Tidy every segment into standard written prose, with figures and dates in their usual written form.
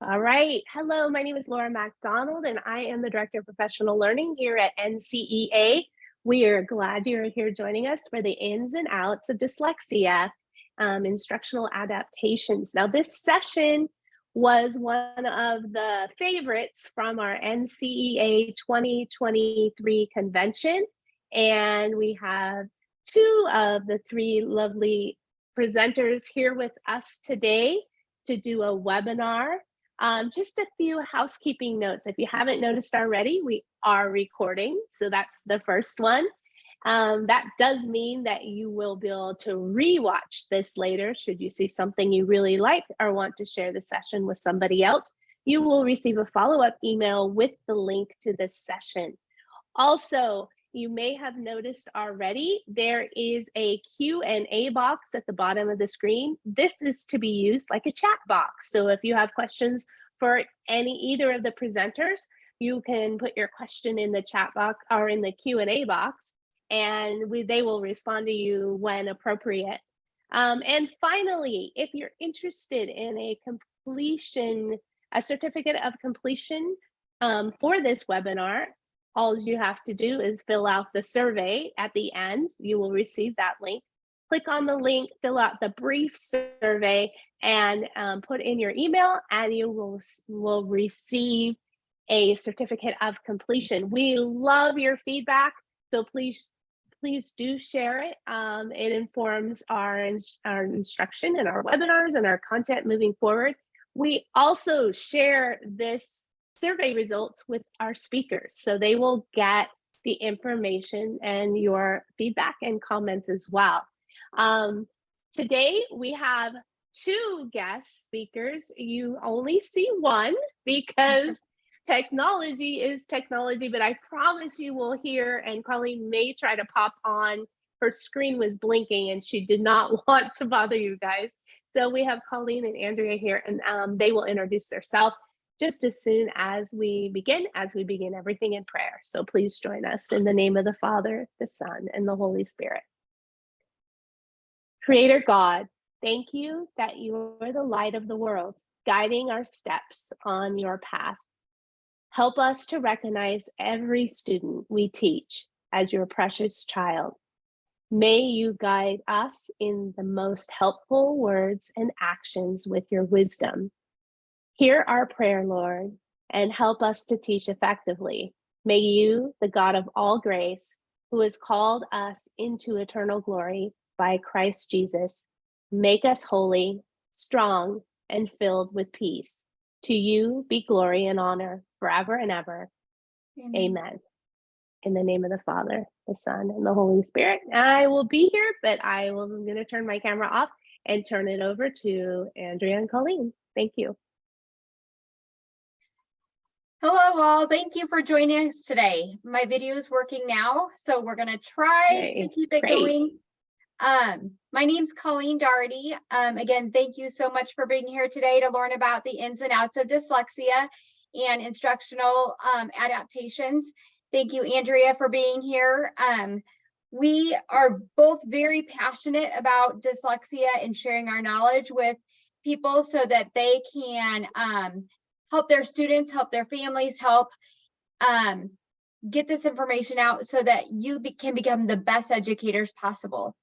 All right. Hello, my name is Laura MacDonald, and I am the Director of Professional Learning here at NCEA. We are glad you're here joining us for the ins and outs of dyslexia, instructional adaptations. Now, this session was one of the favorites from our NCEA 2023 convention, and we have two of the three lovely presenters here with us today to do a webinar. Just a few housekeeping notes. If you haven't noticed already, we are recording. So that's the first one. That does mean that you will be able to rewatch this later. Should you see something you really like or want to share the session with somebody else, you will receive a follow-up email with the link to this session. Also, you may have noticed already, there is a Q&A box at the bottom of the screen. This is to be used like a chat box. So if you have questions for either of the presenters, you can put your question in the chat box or in the Q&A box, and they will respond to you when appropriate. And finally, if you're interested in a certificate of completion for this webinar, all you have to do is fill out the survey at the end. You will receive that link. Click on the link, fill out the brief survey, and put in your email, and you will receive a certificate of completion. We love your feedback, so please do share it. It informs our instruction and our webinars and our content moving forward. We also share this survey results with our speakers, so they will get the information and your feedback and comments as well. Today we have two guest speakers. You only see one because technology is technology, but I promise you will hear, and Colleen may try to pop on. Her screen was blinking and she did not want to bother you guys. So we have Colleen and Andrea here, and they will introduce themselves just as soon as we begin everything in prayer. So please join us in the name of the Father, the Son, and the Holy Spirit. Creator God, thank you that you are the light of the world, guiding our steps on your path. Help us to recognize every student we teach as your precious child. May you guide us in the most helpful words and actions with your wisdom. Hear our prayer, Lord, and help us to teach effectively. May you, the God of all grace, who has called us into eternal glory by Christ Jesus, make us holy, strong, and filled with peace. To you be glory and honor forever and ever. Amen. Amen. In the name of the Father, the Son, and the Holy Spirit. I will be here, but I'm going to turn my camera off and turn it over to Andrea and Colleen. Thank you. Hello all, thank you for joining us today. My video is working now, so we're gonna try to keep it going. My name's Colleen Doherty. Again, thank you so much for being here today to learn about the ins and outs of dyslexia and instructional adaptations. Thank you, Andrea, for being here. We are both very passionate about dyslexia and sharing our knowledge with people so that they can help their students, help their families, help get this information out so that you can become the best educators possible.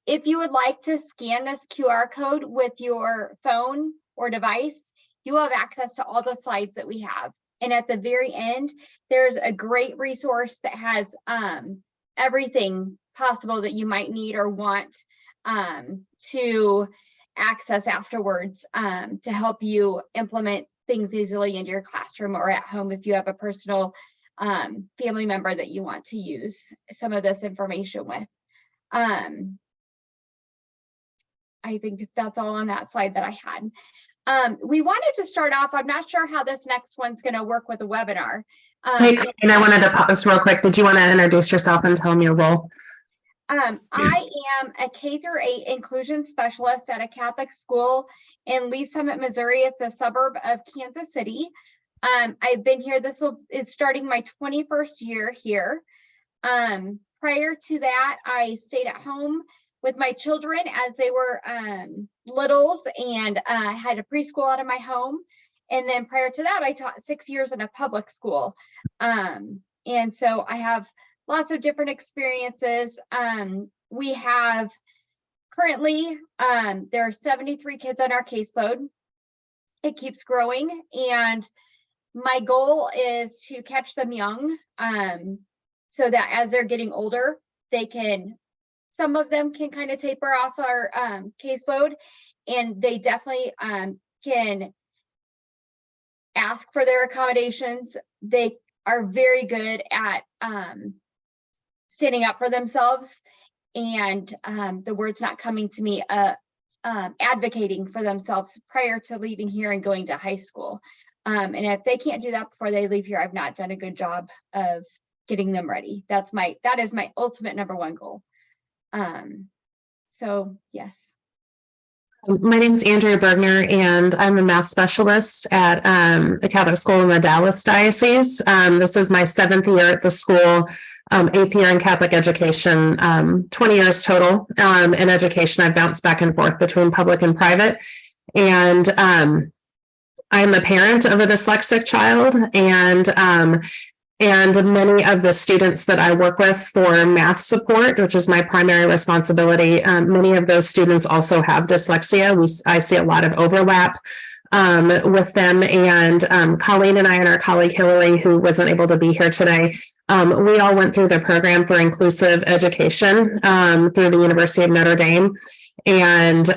If you would like to scan this QR code with your phone or device, you will have access to all the slides that we have. And at the very end, there's a great resource that has everything possible that you might need or want to access afterwards to help you implement things easily into your classroom or at home if you have a personal family member that you want to use some of this information with. I think that's all on that slide that I had. We wanted to start off, I'm not sure how this next one's going to work with a webinar. Hey, and I wanted to pause real quick. Did you want to introduce yourself and tell me your role? I am a K-8 inclusion specialist at a Catholic school in Lee Summit, Missouri. It's a suburb of Kansas City. I've been here, is starting my 21st year here. Prior to that, I stayed at home with my children as they were littles and had a preschool out of my home. And then prior to that, I taught 6 years in a public school. And so I have lots of different experiences. We have currently, there are 73 kids on our caseload. It keeps growing, and my goal is to catch them young, so that as they're getting older, some of them can kind of taper off our caseload, and they definitely can ask for their accommodations. They are very good at standing up for themselves, and the word's not coming to me, advocating for themselves prior to leaving here and going to high school. And if they can't do that before they leave here, I've not done a good job of getting them ready. That is my ultimate #1 goal. So yes. My name is Andrea Bergner, and I'm a math specialist at a Catholic school in the Dallas Diocese. This is my 7th year at the school, 8th year in Catholic education, 20 years total in education. I've bounced back and forth between public and private. And I'm a parent of a dyslexic child, and many of the students that I work with for math support, which is my primary responsibility, many of those students also have dyslexia. I see a lot of overlap with them. And Colleen and I and our colleague Hillary, who wasn't able to be here today, we all went through the program for inclusive education through the University of Notre Dame. And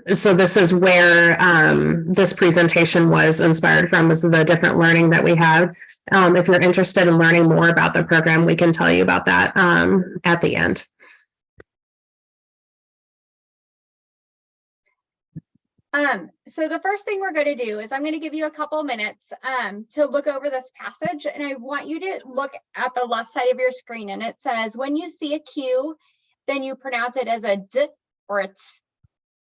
so this is where this presentation was inspired from, is the different learning that we have. If you're interested in learning more about the program, we can tell you about that at the end. So the first thing we're going to do is I'm going to give you a couple minutes to look over this passage, and I want you to look at the left side of your screen, and it says, when you see a Q, then you pronounce it as a D or a T.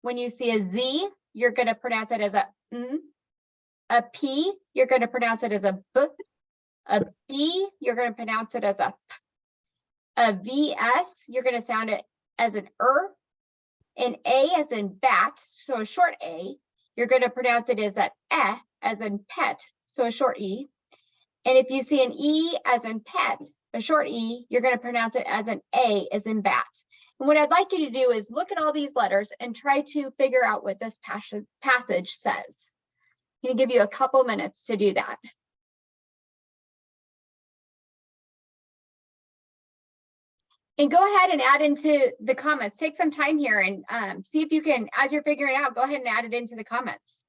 When you see a Z, you're going to pronounce it as a N. A P, you're going to pronounce it as a B. A B, you're going to pronounce it as a P. A VS, you're going to sound it as an An A as in bat, so a short A, you're going to pronounce it as an E as in pet, so a short E. And if you see an E as in pet, a short E, you're going to pronounce it as an A as in bat. And what I'd like you to do is look at all these letters and try to figure out what this passage says. I'm going to give you a couple minutes to do that. And go ahead and add into the comments. Take some time here and see if you can, as you're figuring it out, go ahead and add it into the comments.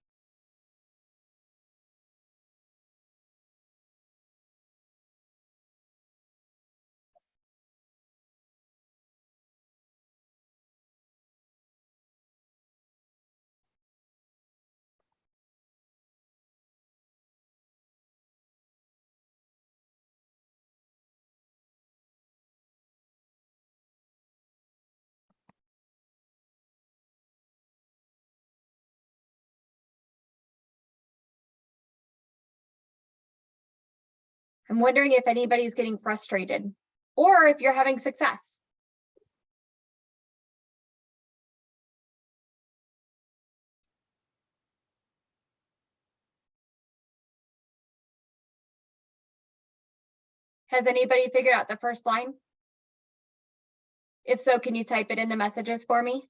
I'm wondering if anybody's getting frustrated or if you're having success. Has anybody figured out the first line? If so, can you type it in the messages for me?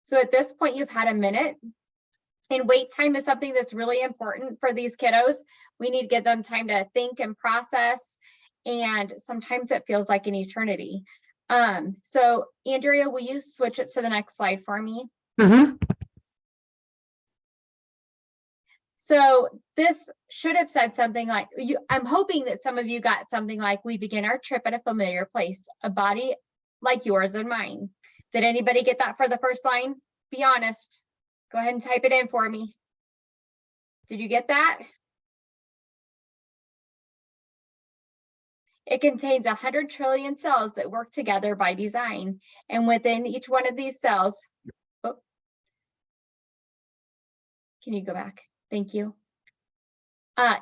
So at this point, you've had a minute, and wait time is something that's really important for these kiddos. We need to give them time to think and process, and sometimes it feels like an eternity. So Andrea, will you switch it to the next slide for me? Mm-hmm. So this should have said something like, I'm hoping that some of you got something like, we begin our trip at a familiar place, a body like yours and mine. Did anybody get that for the first line? Be honest. Go ahead and type it in for me. Did you get that? It contains 100 trillion cells that work together by design. And within each one of these cells, oh, can you go back? Thank you.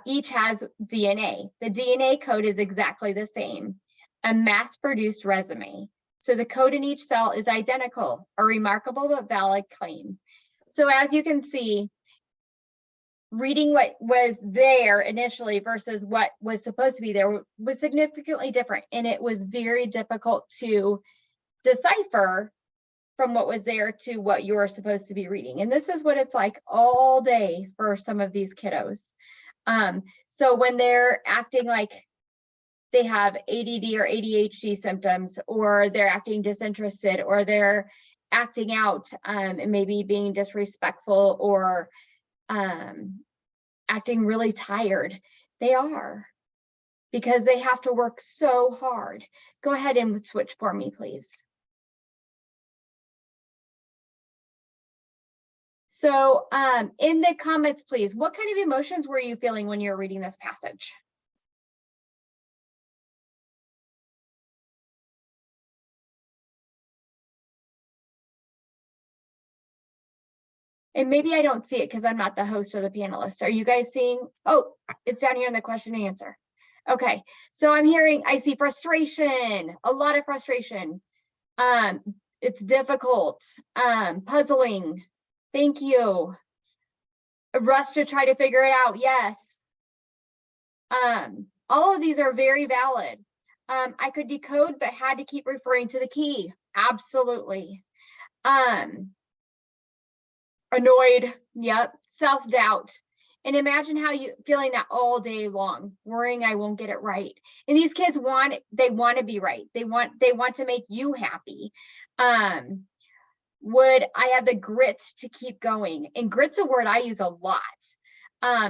Each has DNA. The DNA code is exactly the same, a mass-produced resume. So the code in each cell is identical, a remarkable but valid claim. So as you can see, reading what was there initially versus what was supposed to be there was significantly different, and it was very difficult to decipher from what was there to what you're supposed to be reading. And this is what it's like all day for some of these kiddos. So when they're acting like they have ADD or ADHD symptoms, or they're acting disinterested, or they're acting out and maybe being disrespectful, or acting really tired, they are, because they have to work so hard. Go ahead and switch for me, please. So in the comments, please, what kind of emotions were you feeling when you were reading this passage? And maybe I don't see it because I'm not the host or the panelist. Are you guys seeing? Oh, it's down here in the question and answer. Okay, so I'm hearing, I see frustration, a lot of frustration. It's difficult, puzzling. Thank you. A rush to try to figure it out. Yes. All of these are very valid. I could decode, but had to keep referring to the key. Absolutely. Annoyed. Yep. Self-doubt. And imagine how you feeling that all day long, worrying I won't get it right. And these kids they want to be right. They want to make you happy. Would I have the grit to keep going? And grit's a word I use a lot.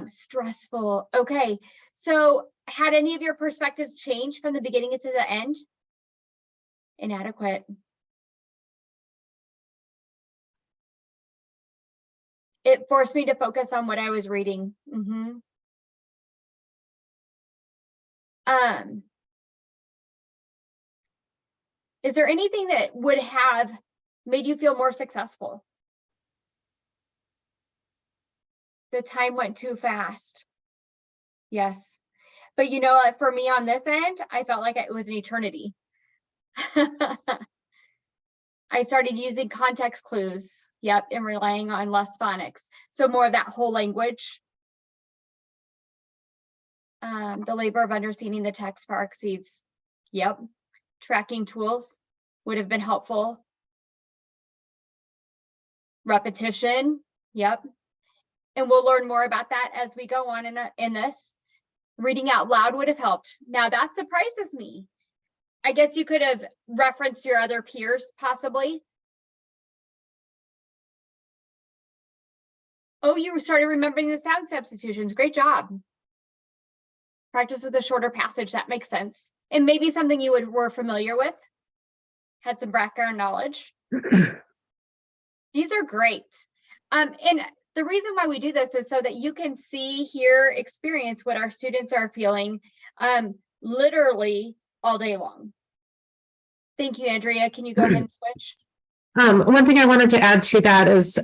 Stressful. Okay. So had any of your perspectives changed from the beginning to the end? Inadequate. It forced me to focus on what I was reading. Is there anything that would have made you feel more successful? The time went too fast. Yes. But you know, for me on this end, I felt like it was an eternity. I started using context clues. Yep, and relying on less phonics. So more of that whole language. The labor of understanding the text far exceeds. Yep. Tracking tools would have been helpful. Repetition. Yep. And we'll learn more about that as we go on in this. Reading out loud would have helped. Now that surprises me. I guess you could have referenced your other peers possibly. Oh, you started remembering the sound substitutions. Great job. Practice with a shorter passage. That makes sense. And maybe something you were familiar with. Had some background knowledge. These are great. And the reason why we do this is so that you can see, hear, experience what our students are feeling literally all day long. Thank you, Andrea. Can you go ahead and switch? One thing I wanted to add to that is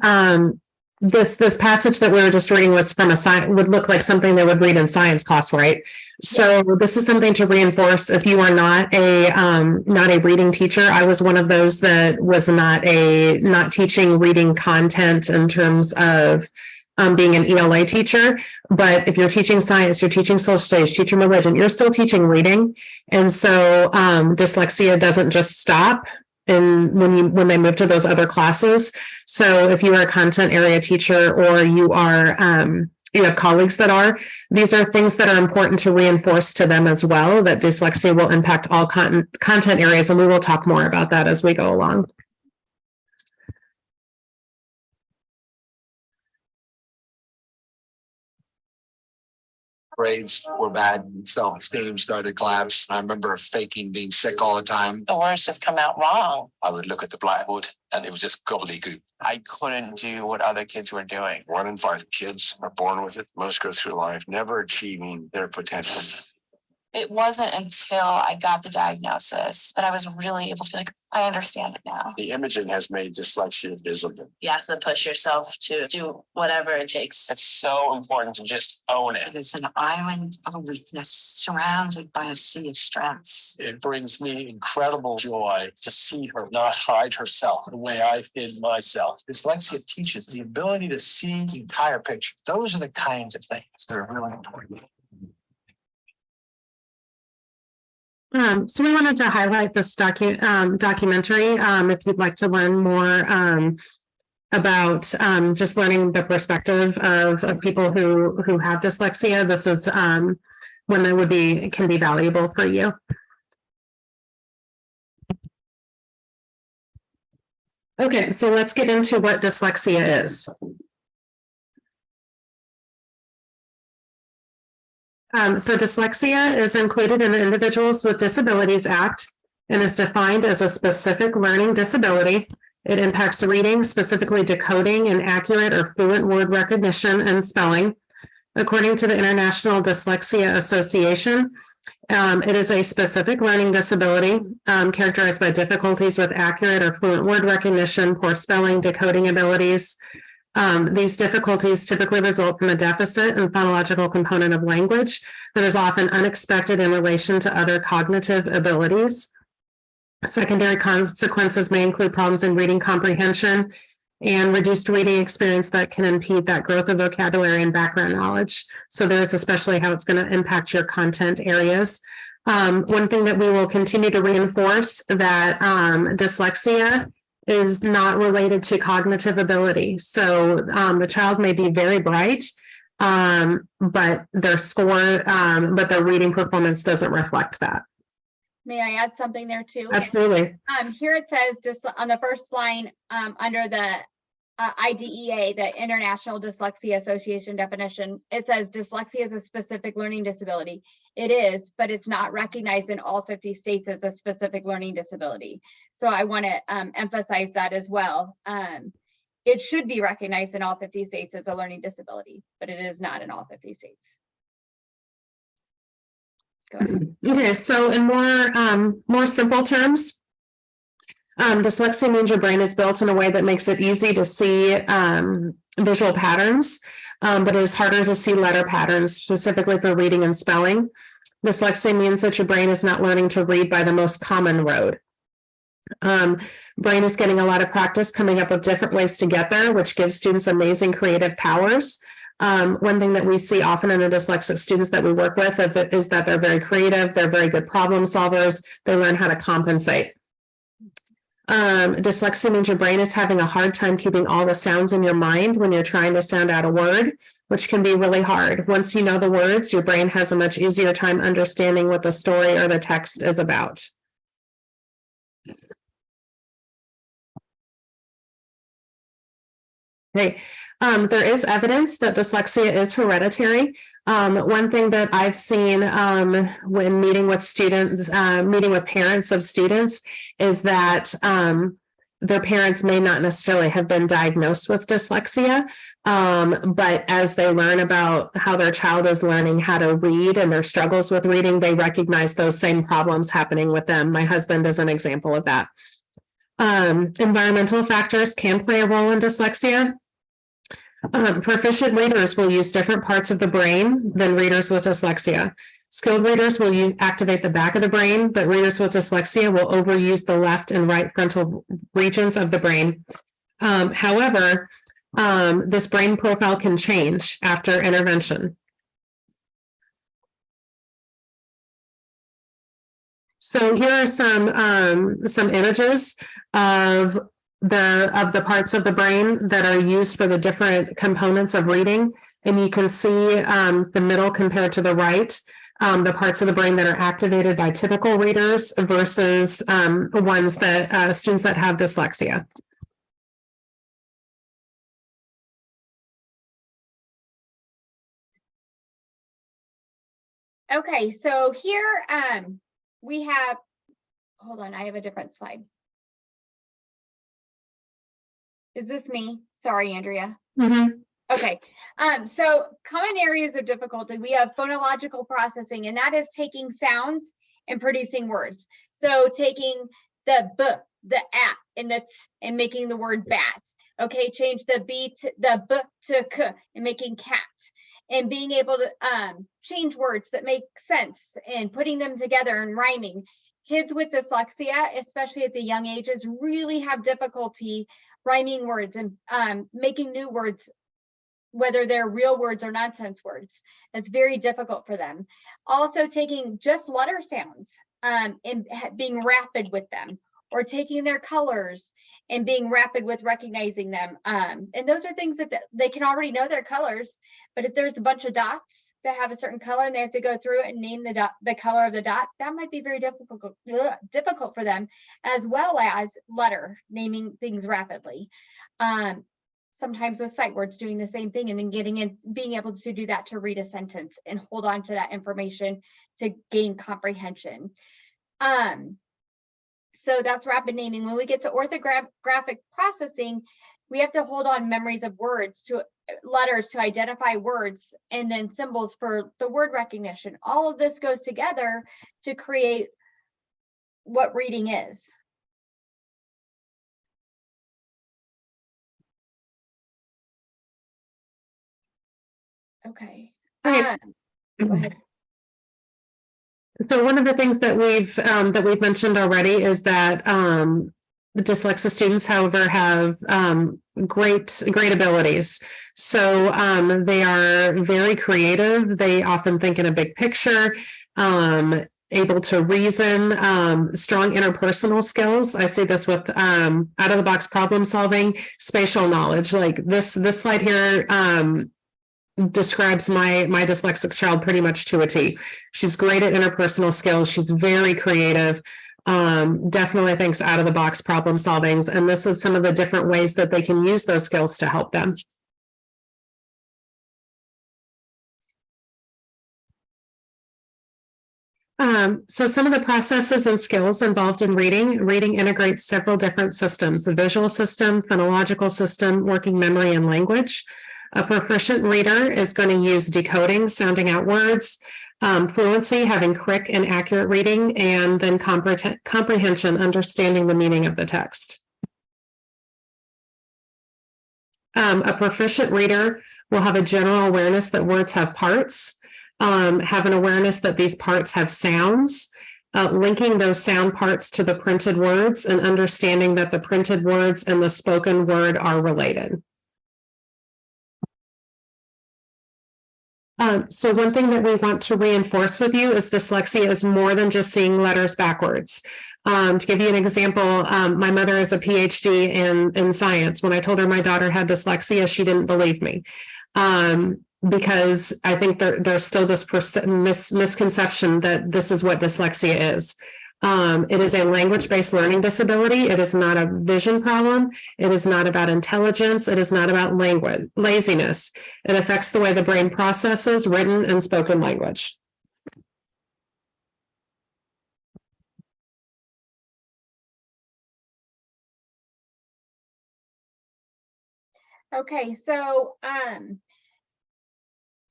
this passage that we were just reading was from a science, would look like something they would read in science class, right? So this is something to reinforce if you are not a reading teacher. I was one of those that was not teaching reading content in terms of being an ELA teacher. But if you're teaching science, you're teaching social studies, teaching religion, you're still teaching reading. And so dyslexia doesn't just stop when they move to those other classes. So if you are a content area teacher, or you have colleagues that are, these are things that are important to reinforce to them as well, that dyslexia will impact all content areas. And we will talk more about that as we go along. Grades were bad, self-esteem started to collapse. I remember faking being sick all the time. The words just come out wrong. I would look at the blackboard and it was just gobbledygook. I couldn't do what other kids were doing. 1 in 5 kids are born with it. Most go through life never achieving their potential. It wasn't until I got the diagnosis that I was really able to be like, I understand it now. The imaging has made dyslexia visible. You have to push yourself to do whatever it takes. It's so important to just own it. It's an island of weakness surrounded by a sea of strengths. It brings me incredible joy to see her not hide herself the way I hid myself. Dyslexia teaches the ability to see the entire picture. Those are the kinds of things that are really important. So we wanted to highlight this documentary. If you'd like to learn more about just learning the perspective of people who have dyslexia, this is one that can be valuable for you. Okay, so let's get into what dyslexia is. So dyslexia is included in the Individuals with Disabilities Act and is defined as a specific learning disability. It impacts reading, specifically decoding, and accurate or fluent word recognition and spelling. According to the International Dyslexia Association, it is a specific learning disability characterized by difficulties with accurate or fluent word recognition, poor spelling, decoding abilities. These difficulties typically result from a deficit in phonological component of language that is often unexpected in relation to other cognitive abilities. Secondary consequences may include problems in reading comprehension and reduced reading experience that can impede that growth of vocabulary and background knowledge. So there's especially how it's going to impact your content areas. One thing that we will continue to reinforce that dyslexia is not related to cognitive ability. So the child may be very bright, but their score, but their reading performance doesn't reflect that. May I add something there too? Absolutely. Here it says just on the first line under the IDEA, the International Dyslexia Association definition, it says dyslexia is a specific learning disability. It is, but it's not recognized in all 50 states as a specific learning disability. So I want to emphasize that as well. It should be recognized in all 50 states as a learning disability, but it is not in all 50 states. Go ahead. Okay, so in more simple terms, dyslexia means your brain is built in a way that makes it easy to see visual patterns, but it is harder to see letter patterns, specifically for reading and spelling. Dyslexia means that your brain is not learning to read by the most common road. Brain is getting a lot of practice coming up with different ways to get there, which gives students amazing creative powers. One thing that we see often in the dyslexic students that we work with is that they're very creative, they're very good problem solvers, they learn how to compensate. Dyslexia means your brain is having a hard time keeping all the sounds in your mind when you're trying to sound out a word, which can be really hard. Once you know the words, your brain has a much easier time understanding what the story or the text is about. Okay. There is evidence that dyslexia is hereditary. One thing that I've seen when meeting with students, meeting with parents of students, is that their parents may not necessarily have been diagnosed with dyslexia, but as they learn about how their child is learning how to read and their struggles with reading, they recognize those same problems happening with them. My husband is an example of that. Environmental factors can play a role in dyslexia. Proficient readers will use different parts of the brain than readers with dyslexia. Skilled readers will activate the back of the brain, but readers with dyslexia will overuse the left and right frontal regions of the brain. However, this brain profile can change after intervention. So here are some images of the parts of the brain that are used for the different components of reading, and you can see the middle compared to the right, the parts of the brain that are activated by typical readers versus ones that students that have dyslexia. Okay, so here we have, hold on, I have a different slide. Is this me? Sorry, Andrea. Mhm. Okay, so common areas of difficulty, we have phonological processing, and that is taking sounds and producing words. So taking the b, the at, and the t, and making the word bat. Okay, change the b to the b to k, and making cat, and being able to change words that make sense and putting them together and rhyming. Kids with dyslexia, especially at the young ages, really have difficulty rhyming words and making new words, whether they're real words or nonsense words. It's very difficult for them. Also taking just letter sounds and being rapid with them, or taking their colors and being rapid with recognizing them. And those are things that they can already know their colors, but if there's a bunch of dots that have a certain color and they have to go through it and name the dot, the color of the dot, that might be very difficult for them, as well as letter naming things rapidly. Sometimes with sight words, doing the same thing, and then being able to do that to read a sentence and hold on to that information to gain comprehension. So that's rapid naming. When we get to orthographic processing, we have to hold on memories of words, to letters to identify words, and then symbols for the word recognition. All of this goes together to create what reading is. Okay. Go ahead. So one of the things that we've mentioned already is that the dyslexia students, however, have great abilities. So they are very creative. They often think in a big picture, able to reason, strong interpersonal skills. I see this with out of the box problem solving, spatial knowledge. Like this slide here describes my dyslexic child pretty much to a T. She's great at interpersonal skills. She's very creative. Definitely thinks out of the box problem solvings. And this is some of the different ways that they can use those skills to help them. So some of the processes and skills involved in reading integrates several different systems: a visual system, phonological system, working memory, and language. A proficient reader is going to use decoding, sounding out words, fluency, having quick and accurate reading, and then comprehension, understanding the meaning of the text. A proficient reader will have a general awareness that words have parts, have an awareness that these parts have sounds, linking those sound parts to the printed words, and understanding that the printed words and the spoken word are related. So one thing that we want to reinforce with you is dyslexia is more than just seeing letters backwards. To give you an example, my mother is a PhD in science. When I told her my daughter had dyslexia, she didn't believe me. Because I think there's still this misconception that this is what dyslexia is. It is a language-based learning disability. It is not a vision problem. It is not about intelligence. It is not about laziness. It affects the way the brain processes written and spoken language. Okay, so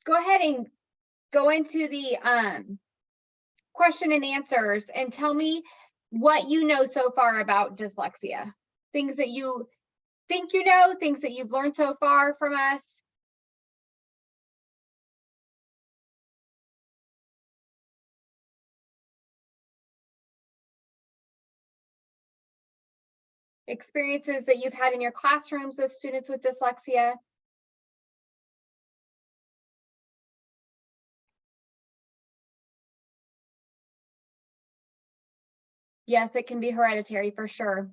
go ahead and go into the question and answers and tell me what you know so far about dyslexia. Things that you think you know, things that you've learned so far from us. Experiences that you've had in your classrooms with students with dyslexia. Yes, it can be hereditary for sure.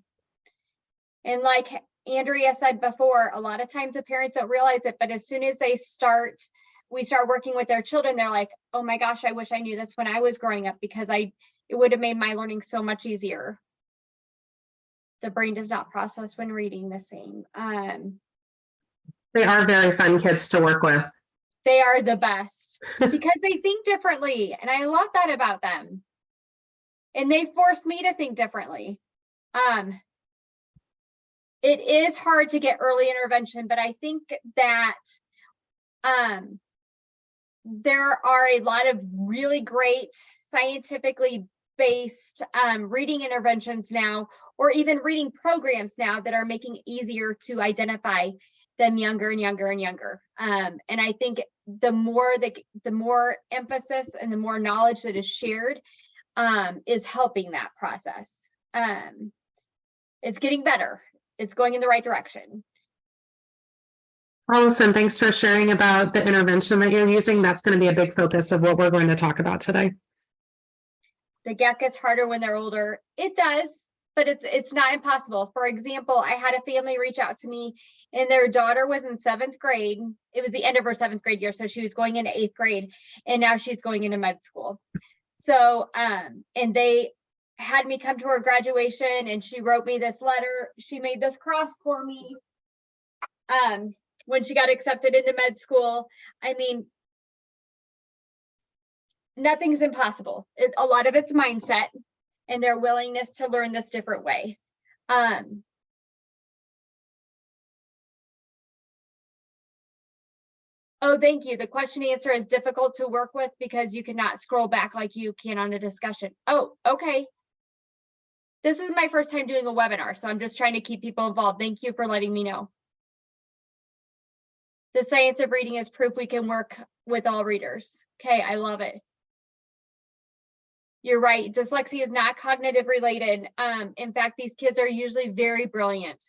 And like Andrea said before, a lot of times the parents don't realize it, but as soon as we start working with their children, they're like, oh my gosh, I wish I knew this when I was growing up, because it would have made my learning so much easier. The brain does not process when reading the same. They are very fun kids to work with. They are the best. because they think differently. And I love that about them. And they force me to think differently. It is hard to get early intervention, but I think that there are a lot of really great scientifically based reading interventions now, or even reading programs now that are making it easier to identify them younger and younger and younger. And I think the more emphasis and the more knowledge that is shared is helping that process. It's getting better. It's going in the right direction. Allison, thanks for sharing about the intervention that you're using. That's going to be a big focus of what we're going to talk about today. The gap gets harder when they're older. It does, but it's not impossible. For example, I had a family reach out to me and their daughter was in 7th grade. It was the end of her 7th grade year, so she was going into 8th grade, and now she's going into med school. So, and they had me come to her graduation, and she wrote me this letter. She made this cross for me when she got accepted into med school. I mean, nothing's impossible. A lot of it's mindset and their willingness to learn this different way. Oh, thank you. The question answer is difficult to work with because you cannot scroll back like you can on a discussion. Oh, okay. This is my first time doing a webinar, so I'm just trying to keep people involved. Thank you for letting me know. The science of reading is proof we can work with all readers. Okay, I love it. You're right. Dyslexia is not cognitive related. In fact, these kids are usually very brilliant.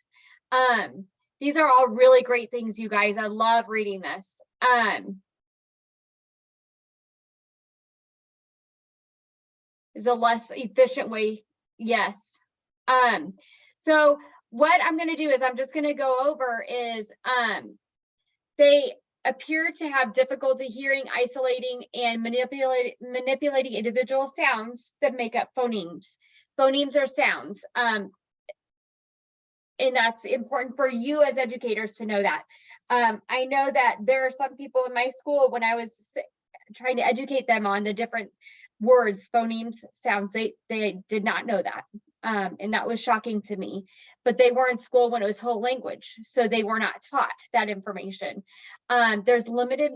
These are all really great things, you guys. I love reading this. Is a less efficient way. Yes. So what I'm going to do is I'm just going to go over is they appear to have difficulty hearing, isolating, and manipulating individual sounds that make up phonemes. Phonemes are sounds. And that's important for you as educators to know that. I know that there are some people in my school, when I was trying to educate them on the different words, phonemes, sounds, they did not know that. And that was shocking to me, but they were in school when it was whole language, so they were not taught that information. There's limited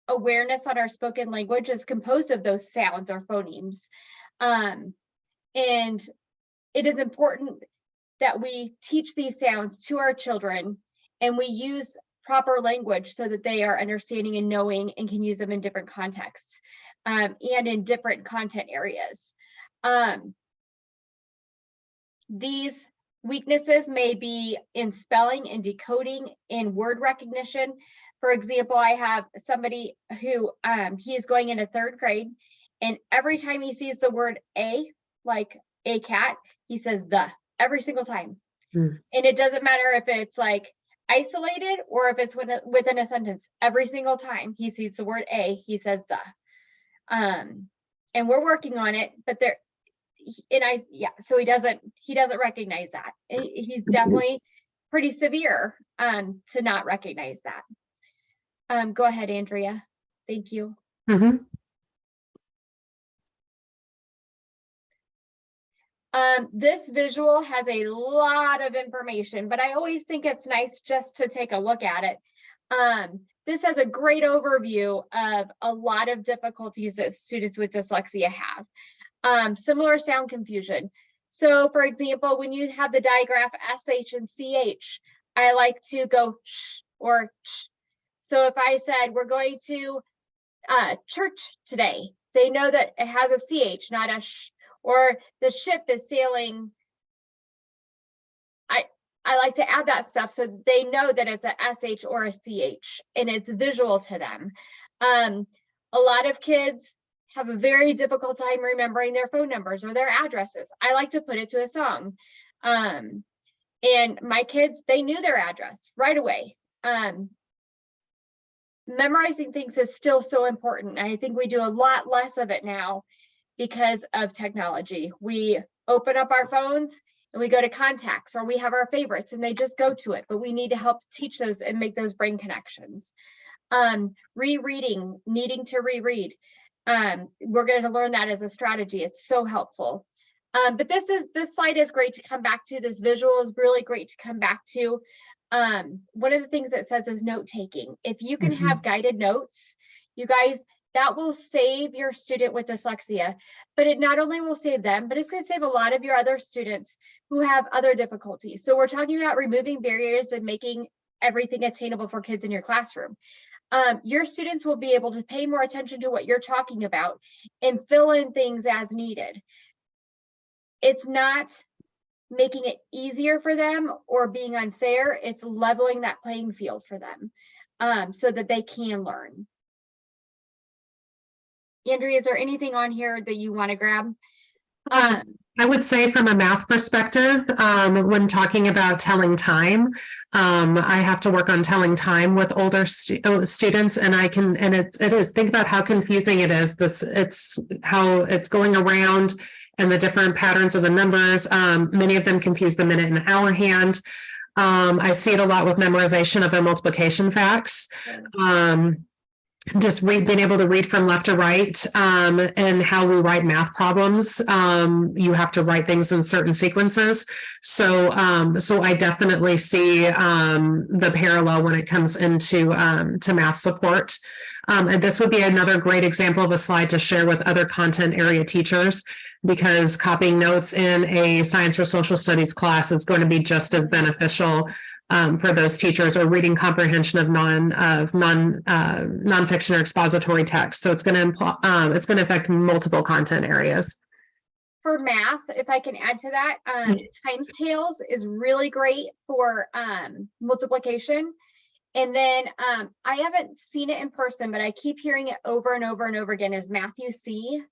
awareness on our spoken language is composed of those sounds or phonemes. And it is important that we teach these sounds to our children and we use proper language so that they are understanding and knowing and can use them in different contexts and in different content areas. These weaknesses may be in spelling and decoding and word recognition. For example, I have somebody who he is going into 3rd grade, and every time he sees the word a, like a cat, he says the every single time. And it doesn't matter if it's like isolated or if it's within a sentence. Every single time he sees the word a, he says the. And we're working on it, but so he doesn't recognize that. He's definitely pretty severe to not recognize that. Go ahead, Andrea. Thank you. This visual has a lot of information, but I always think it's nice just to take a look at it. This has a great overview of a lot of difficulties that students with dyslexia have. Similar sound confusion. So for example, when you have the digraph SH and CH, I like to go sh or ch. So if I said we're going to church today, they know that it has a CH, not a sh. Or the ship is sailing. I like to add that stuff so they know that it's a SH or a CH and it's visual to them. A lot of kids have a very difficult time remembering their phone numbers or their addresses. I like to put it to a song. And my kids, they knew their address right away. Memorizing things is still so important. And I think we do a lot less of it now because of technology. We open up our phones and we go to contacts, or we have our favorites and they just go to it, but we need to help teach those and make those brain connections. Rereading, needing to reread. We're going to learn that as a strategy. It's so helpful. But this slide is great to come back to. This visual is really great to come back to. One of the things it says is note taking. If you can have guided notes, you guys, that will save your student with dyslexia. But it not only will save them, but it's going to save a lot of your other students who have other difficulties. So we're talking about removing barriers and making everything attainable for kids in your classroom. Your students will be able to pay more attention to what you're talking about and fill in things as needed. It's not making it easier for them or being unfair. It's leveling that playing field for them so that they can learn. Andrea, is there anything on here that you want to grab? I would say from a math perspective, when talking about telling time, I have to work on telling time with older students, and it is, think about how confusing it is. It's how it's going around and the different patterns of the numbers. Many of them confuse the minute and hour hand. I see it a lot with memorization of their multiplication facts. Just being able to read from left to right, and how we write math problems. You have to write things in certain sequences. So I definitely see the parallel when it comes into to math support. And this would be another great example of a slide to share with other content area teachers, because copying notes in a science or social studies class is going to be just as beneficial for those teachers, or reading comprehension of nonfiction or expository text. So it's going to affect multiple content areas. For math, if I can add to that, times tables is really great for multiplication. And then I haven't seen it in person, but I keep hearing it over and over and over again, is Matthew C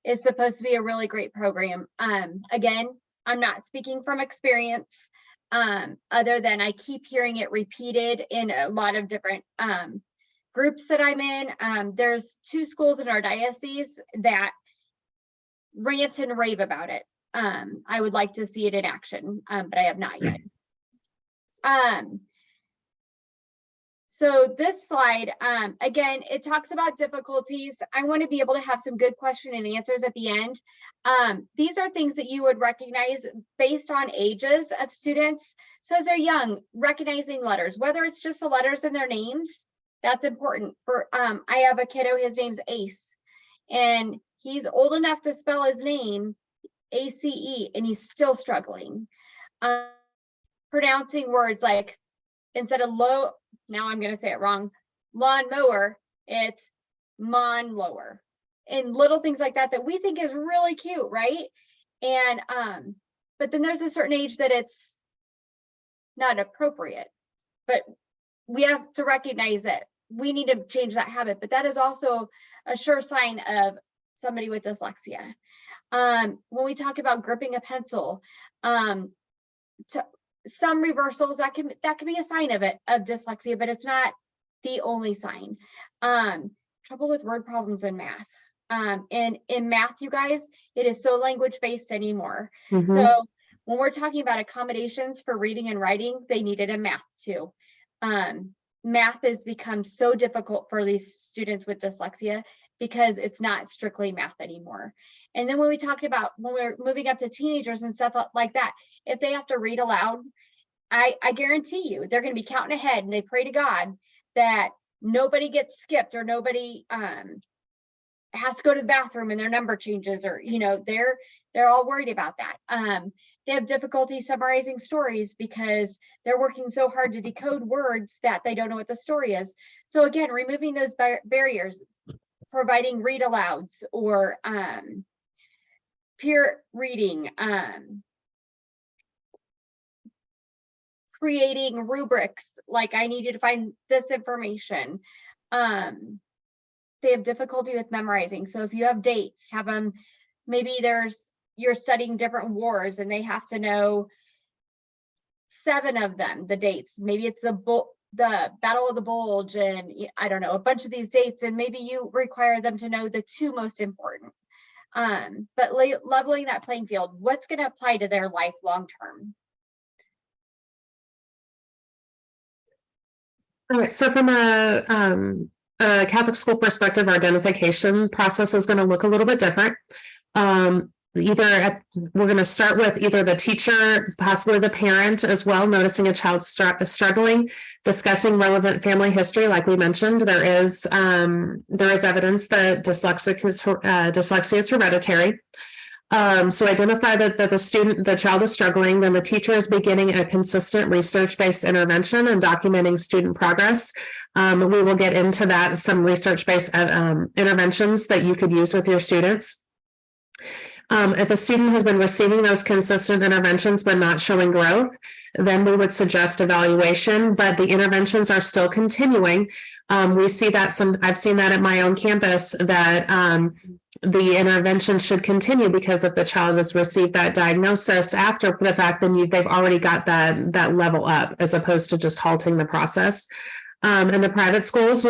is supposed to be a really great program. Again, I'm not speaking from experience, other than I keep hearing it repeated in a lot of different groups that I'm in. There's 2 schools in our diocese that rant and rave about it. I would like to see it in action, but I have not yet. So this slide, again, it talks about difficulties. I want to be able to have some good question and answers at the end. These are things that you would recognize based on ages of students. So as they're young, recognizing letters, whether it's just the letters in their names, that's important. For I have a kiddo, his name's Ace, and he's old enough to spell his name, ACE, and he's still struggling. Pronouncing words like, instead of low, now I'm going to say it wrong, lawn mower, it's mon lower, and little things like that that we think is really cute, right? And but then there's a certain age that it's not appropriate, but we have to recognize that we need to change that habit. But that is also a sure sign of somebody with dyslexia. When we talk about gripping a pencil, some reversals, that can be a sign of dyslexia, but it's not the only sign. Trouble with word problems in math. And in math, you guys, it is so language based anymore. So when we're talking about accommodations for reading and writing, they need it in math too. Math has become so difficult for these students with dyslexia because it's not strictly math anymore. And then when we talked about when we're moving up to teenagers and stuff like that, if they have to read aloud, I guarantee you they're going to be counting ahead, and they pray to God that nobody gets skipped or nobody has to go to the bathroom and their number changes, or they're all worried about that. They have difficulty summarizing stories because they're working so hard to decode words that they don't know what the story is. So again, removing those barriers, providing read alouds or peer reading, creating rubrics, like I needed to find this information. They have difficulty with memorizing. So if you have dates, have them, maybe you're studying different wars and they have to know 7 of them, the dates. Maybe it's the Battle of the Bulge, and I don't know, a bunch of these dates, and maybe you require them to know the 2 most important. But leveling that playing field, what's going to apply to their life long term? All right, so from a a Catholic school perspective, our identification process is going to look a little bit different. We're going to start with either the teacher, possibly the parent as well, noticing a child struggling, discussing relevant family history. Like we mentioned, there is evidence that dyslexia is hereditary. So identify that the child is struggling, then the teacher is beginning a consistent research-based intervention and documenting student progress. We will get into that, some research-based interventions that you could use with your students. If a student has been receiving those consistent interventions but not showing growth, then we would suggest evaluation, but the interventions are still continuing. We see that I've seen that at my own campus, that the intervention should continue, because if the child has received that diagnosis after the fact, then they've already got that level up, as opposed to just halting the process. In the private schools,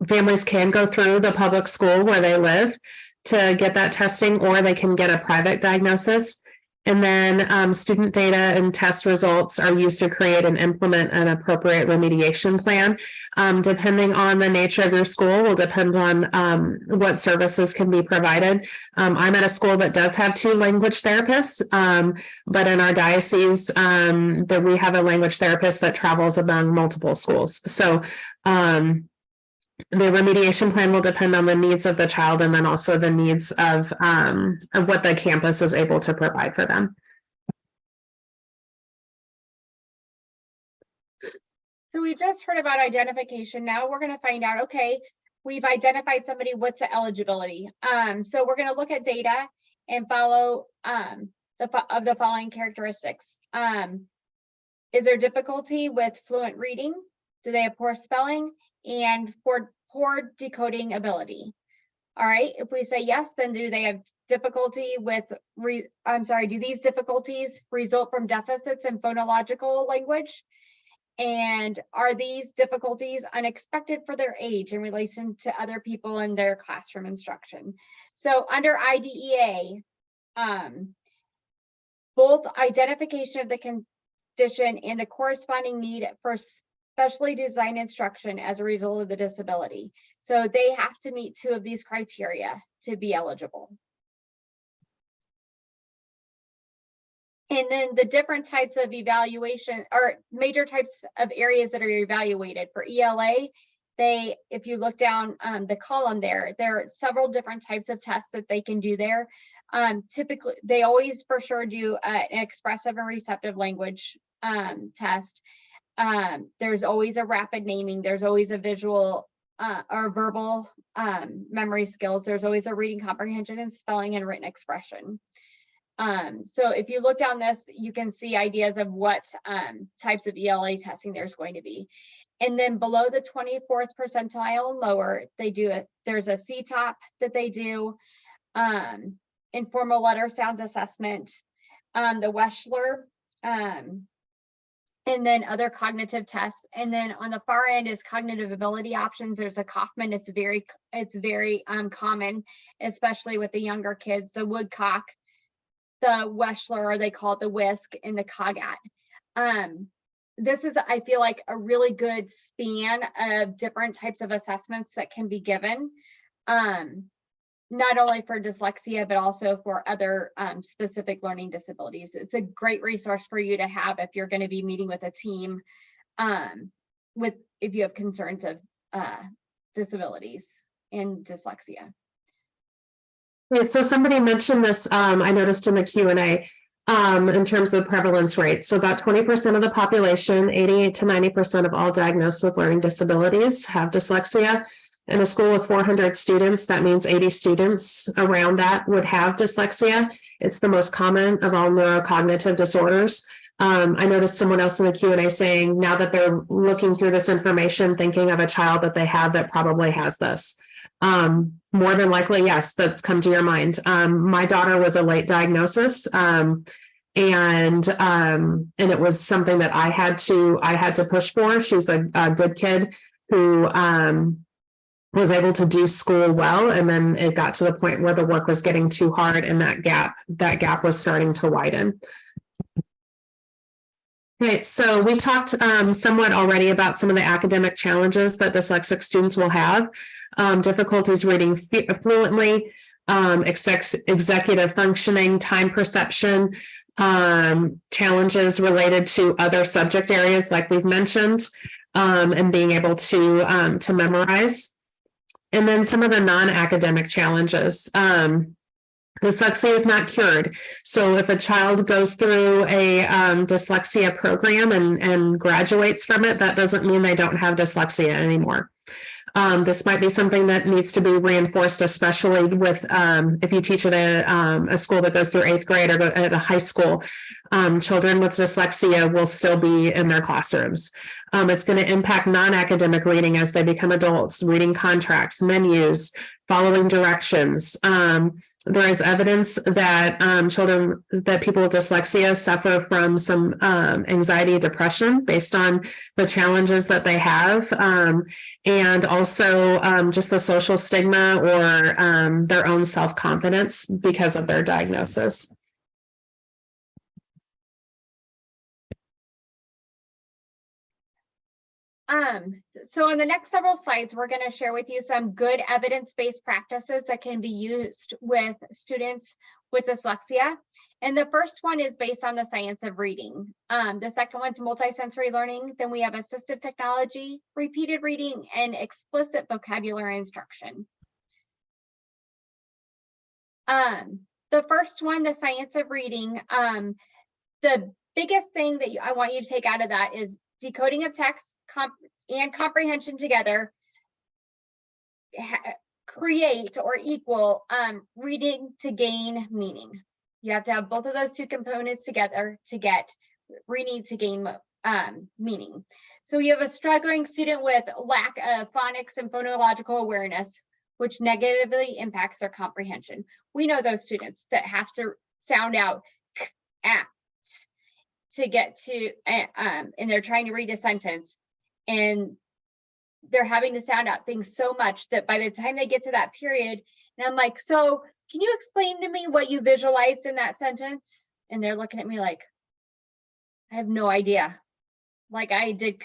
families can go through the public school where they live to get that testing, or they can get a private diagnosis. And then student data and test results are used to create and implement an appropriate remediation plan. Depending on the nature of your school will depend on what services can be provided. I'm at a school that does have 2 language therapists, but in our diocese, that we have a language therapist that travels among multiple schools. So the remediation plan will depend on the needs of the child, and then also the needs of what the campus is able to provide for them. So we just heard about identification. Now we're going to find out, okay, we've identified somebody, what's the eligibility? So we're going to look at data and follow the following characteristics. Is there difficulty with fluent reading? Do they have poor spelling? And for poor decoding ability? All right, if we say yes, then do they have difficulty with, do these difficulties result from deficits in phonological language? And are these difficulties unexpected for their age in relation to other people in their classroom instruction? So under IDEA, both identification of the condition and the corresponding need for specially designed instruction as a result of the disability. So they have to meet 2 of these criteria to be eligible. And then the different types of evaluation, or major types of areas that are evaluated for ELA, if you look down the column there are several different types of tests that they can do there. Typically, they always for sure do an expressive and receptive language test. There's always a rapid naming, there's always a visual or verbal memory skills, there's always a reading comprehension and spelling and written expression. So if you look down this, you can see ideas of what types of ELA testing there's going to be. And then below the 24th percentile and lower, there's a CTOP that they do, informal letter sounds assessment, the Weschler, and then other cognitive tests. And then on the far end is cognitive ability options. There's a Kaufman. It's very common, especially with the younger kids, the Woodcock, the Weschler, or they call it the WISC, and the COGAT. This is, I feel like, a really good span of different types of assessments that can be given, not only for dyslexia, but also for other specific learning disabilities. It's a great resource for you to have if you're going to be meeting with a team if you have concerns of disabilities and dyslexia. Yeah, so somebody mentioned this, I noticed in the Q&A, in terms of the prevalence rate. So about 20% of the population, 88 to 90% of all diagnosed with learning disabilities have dyslexia. In a school with 400 students, that means 80 students around that would have dyslexia. It's the most common of all neurocognitive disorders. I noticed someone else in the Q&A saying now that they're looking through this information, thinking of a child that they have that probably has this. More than likely, yes, that's come to your mind. My daughter was a late diagnosis, and it was something that I had to push for. She's a good kid who was able to do school well, and then it got to the point where the work was getting too hard, and that gap was starting to widen. Okay, so we talked somewhat already about some of the academic challenges that dyslexic students will have. Difficulties reading fluently, executive functioning, time perception, challenges related to other subject areas like we've mentioned, and being able to memorize. And then some of the non-academic challenges. Dyslexia is not cured. So if a child goes through a dyslexia program and graduates from it, that doesn't mean they don't have dyslexia anymore. This might be something that needs to be reinforced, especially with if you teach at a school that goes through 8th grade or at a high school. Children with dyslexia will still be in their classrooms. It's going to impact non-academic reading as they become adults, reading contracts, menus, following directions. There is evidence that people with dyslexia suffer from some anxiety, depression based on the challenges that they have, and also just the social stigma or their own self-confidence because of their diagnosis. So in the next several slides, we're going to share with you some good evidence-based practices that can be used with students with dyslexia. And the first one is based on the science of reading. The second one's multisensory learning. Then we have assistive technology, repeated reading, and explicit vocabulary instruction. The first one, the science of reading, the biggest thing that I want you to take out of that is decoding of text and comprehension together create or equal reading to gain meaning. You have to have both of those two components together to get reading to gain meaning. So you have a struggling student with lack of phonics and phonological awareness, which negatively impacts their comprehension. We know those students that have to sound out to get to, and they're trying to read a sentence, and they're having to sound out things so much that by the time they get to that period, and I'm like, so can you explain to me what you visualized in that sentence? And they're looking at me like, I have no idea. Like I did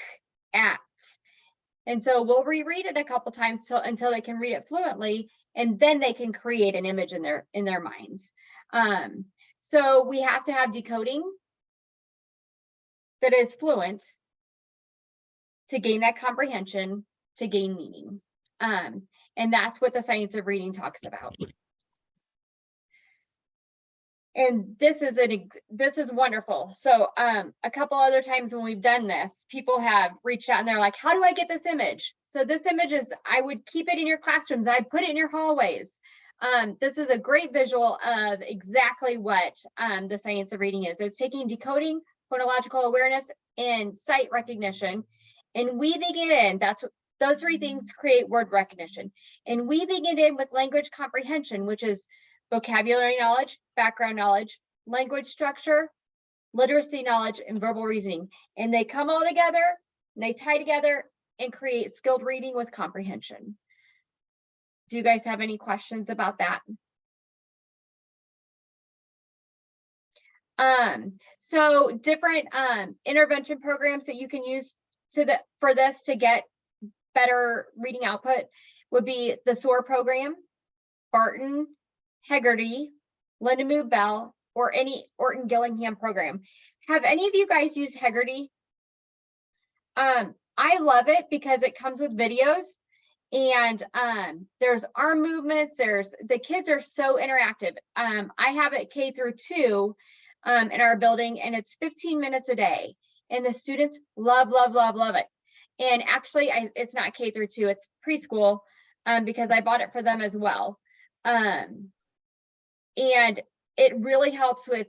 at. And so we'll reread it a couple times until they can read it fluently, and then they can create an image in their minds. So we have to have decoding that is fluent to gain that comprehension, to gain meaning. And that's what the science of reading talks about. And this is wonderful. So a couple other times when we've done this, people have reached out and they're like, how do I get this image? So this image is, I would keep it in your classrooms. I'd put it in your hallways. This is a great visual of exactly what the science of reading is. It's taking decoding, phonological awareness, and sight recognition, and weaving it in. That's what those three things create word recognition, and weaving it in with language comprehension, which is vocabulary knowledge, background knowledge, language structure, literacy knowledge, and verbal reasoning. And they come all together, and they tie together and create skilled reading with comprehension. Do you guys have any questions about that? So different intervention programs that you can use for this to get better reading output would be the SOAR program, Barton, Hegarty, Lindenmove Bell, or any Orton Gillingham program. Have any of you guys used Hegarty? I love it because it comes with videos, and there's arm movements. The kids are so interactive. I have it K through 2 in our building, and it's 15 minutes a day, and the students love it. And actually, it's not K through 2, it's preschool, because I bought it for them as well. And it really helps with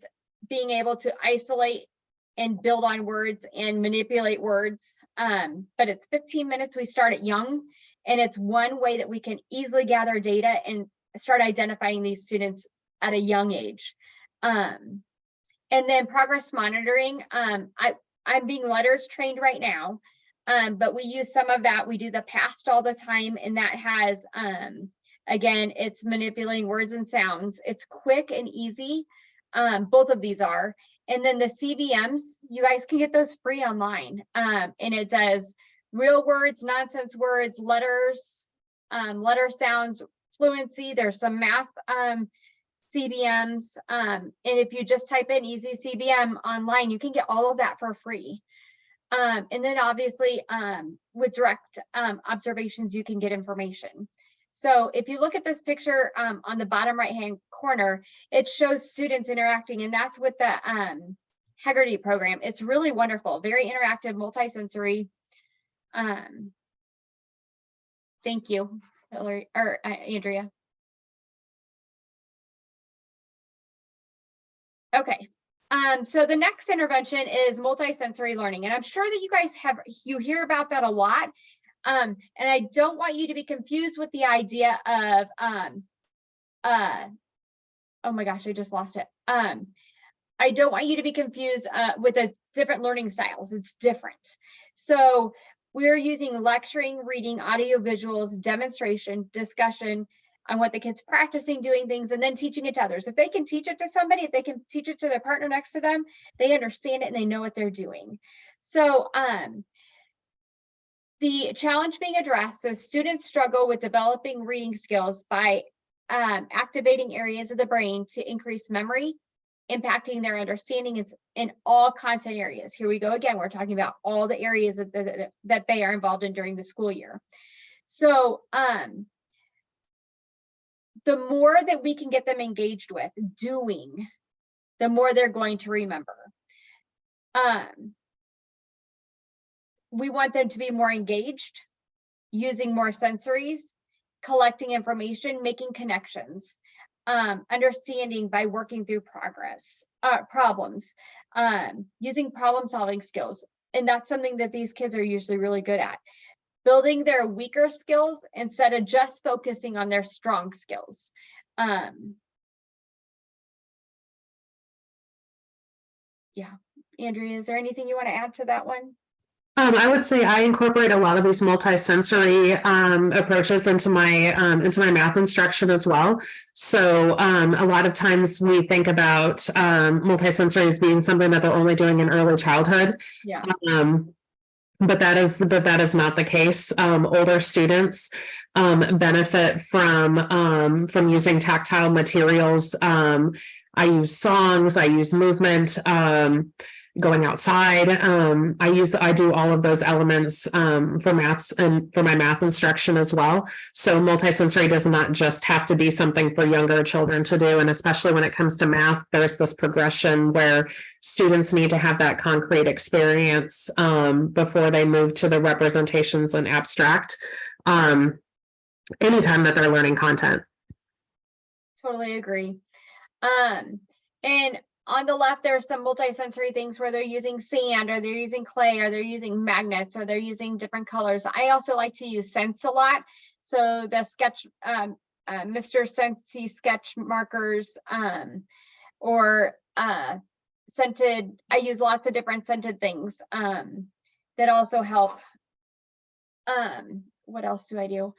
being able to isolate and build on words and manipulate words. But it's 15 minutes. We start at young, and it's one way that we can easily gather data and start identifying these students at a young age. And then progress monitoring. I'm being letters trained right now, but we use some of that. We do the past all the time, and that has, again, it's manipulating words and sounds. It's quick and easy. Both of these are, And then the CBMs, you guys can get those free online. And it does real words, nonsense words, letters, letter sounds, fluency. There's some math CBMs. And if you just type in easy CBM online, you can get all of that for free. And then obviously with direct observations, you can get information. So if you look at this picture on the bottom right-hand corner, it shows students interacting, and that's with the Heggerty program. It's really wonderful, very interactive, multisensory. Thank you, Hillary, or Andrea. Okay. So the next intervention is multisensory learning, and I'm sure that you guys you hear about that a lot. And I don't want you to be confused with the idea of, oh my gosh, I just lost it. I don't want you to be confused with the different learning styles. It's different. So we're using lecturing, reading, audio visuals, demonstration, discussion. I want the kids practicing doing things and then teaching it to others. If they can teach it to somebody, if they can teach it to their partner next to them, they understand it and they know what they're doing. So the challenge being addressed is students struggle with developing reading skills by activating areas of the brain to increase memory, impacting their understanding in all content areas. Here we go again, we're talking about all the areas that they are involved in during the school year. So the more that we can get them engaged with doing, the more they're going to remember. We want them to be more engaged, using more sensories, collecting information, making connections, understanding by working through problems, using problem-solving skills. And that's something that these kids are usually really good at. Building their weaker skills instead of just focusing on their strong skills. Yeah, Andrea, is there anything you want to add to that one? I would say I incorporate a lot of these multi-sensory approaches into my math instruction as well. So a lot of times we think about multi-sensory as being something that they're only doing in early childhood. Yeah. But that is not the case. Older students benefit from using tactile materials. I use songs, I use movement, going outside. I do all of those elements for maths and for my math instruction as well. So multisensory does not just have to be something for younger children to do. And especially when it comes to math, there's this progression where students need to have that concrete experience before they move to the representations and abstract anytime that they're learning content. Totally agree. And on the left, there's some multisensory things where they're using sand, or they're using clay, or they're using magnets, or they're using different colors. I also like to use scents a lot. So the sketch, Mr. Scentsy sketch markers, or scented, I use lots of different scented things that also help. What else do I do?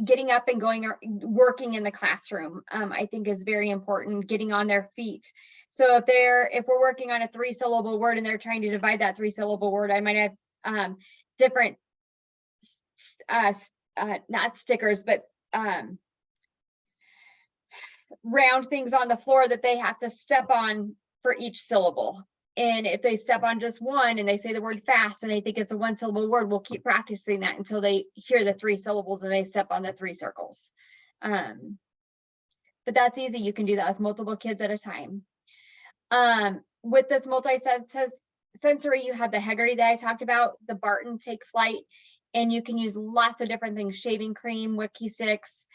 Getting up and going or working in the classroom, I think is very important, getting on their feet. So if we're working on a 3-syllable word and they're trying to divide that 3-syllable word, I might have different, not stickers, but round things on the floor that they have to step on for each syllable. And if they step on just one and they say the word fast and they think it's a 1-syllable word, we'll keep practicing that until they hear the 3 syllables and they step on the 3 circles. But that's easy. You can do that with multiple kids at a time. With this multi-sensory, you have the Heggerty that I talked about, the Barton Take Flight, and you can use lots of different things, shaving cream, wiki sticks,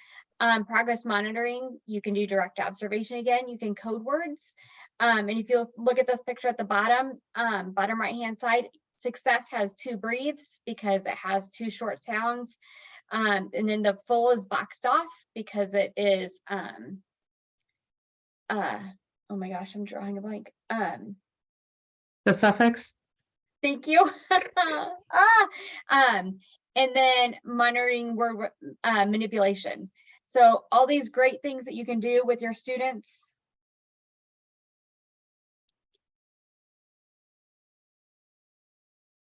progress monitoring. You can do direct observation again. You can code words. And if you look at this picture at the bottom right-hand side, success has 2 breathes because it has 2 short sounds. And then the full is boxed off because it is, oh my gosh, I'm drawing a blank. The suffix? Thank you. And then monitoring word manipulation. So all these great things that you can do with your students.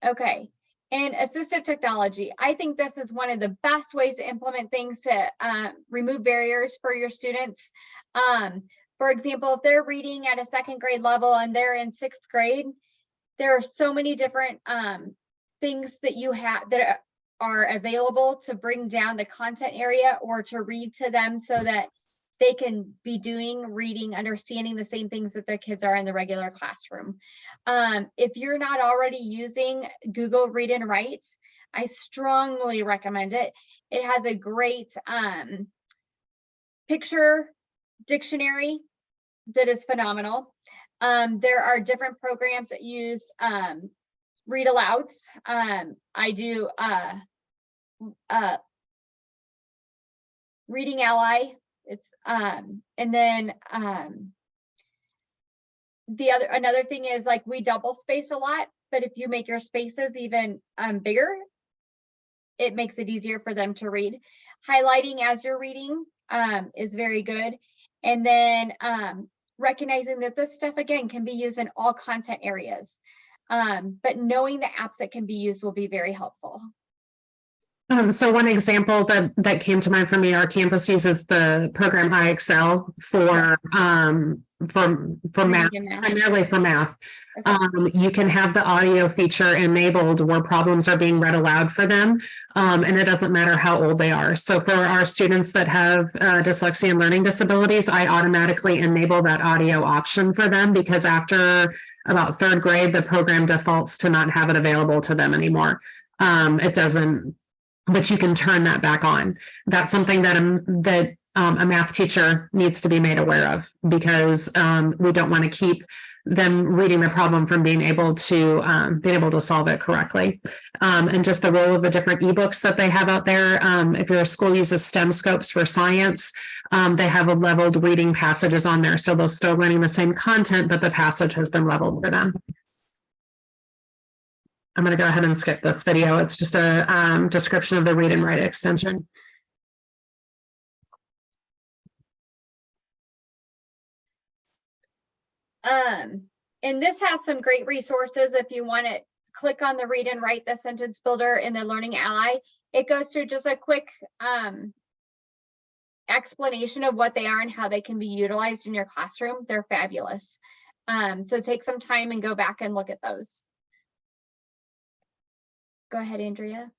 Okay. And assistive technology. I think this is one of the best ways to implement things to remove barriers for your students. For example, if they're reading at a 2nd grade level and they're in 6th grade, there are so many different things that you have that are available to bring down the content area or to read to them so that they can be doing, reading, understanding the same things that the kids are in the regular classroom. If you're not already using Google Read and Write, I strongly recommend it. It has a great picture dictionary that is phenomenal. There are different programs that use read alouds. I do Reading Ally. It's and then another thing is like we double space a lot, but if you make your spaces even bigger, it makes it easier for them to read. Highlighting as you're reading is very good. And then recognizing that this stuff again can be used in all content areas, but knowing the apps that can be used will be very helpful. So one example that came to mind for me, our campus uses the program iExcel for math, primarily for math. Okay. You can have the audio feature enabled where problems are being read aloud for them, and it doesn't matter how old they are. So for our students that have dyslexia and learning disabilities, I automatically enable that audio option for them because after about 3rd grade, the program defaults to not have it available to them anymore. It doesn't. But you can turn that back on. That's something that a math teacher needs to be made aware of because we don't want to keep them reading the problem from being able to solve it correctly. And just the role of the different ebooks that they have out there. If your school uses STEM scopes for science, they have a leveled reading passages on there. So they're still running the same content, but the passage has been leveled for them. I'm going to go ahead and skip this video. It's just a description of the read and write extension. And this has some great resources. If you want to click on the read and write the sentence builder in the Learning Ally, it goes through just a quick explanation of what they are and how they can be utilized in your classroom. They're fabulous. So take some time and go back and look at those. Go ahead, Andrea.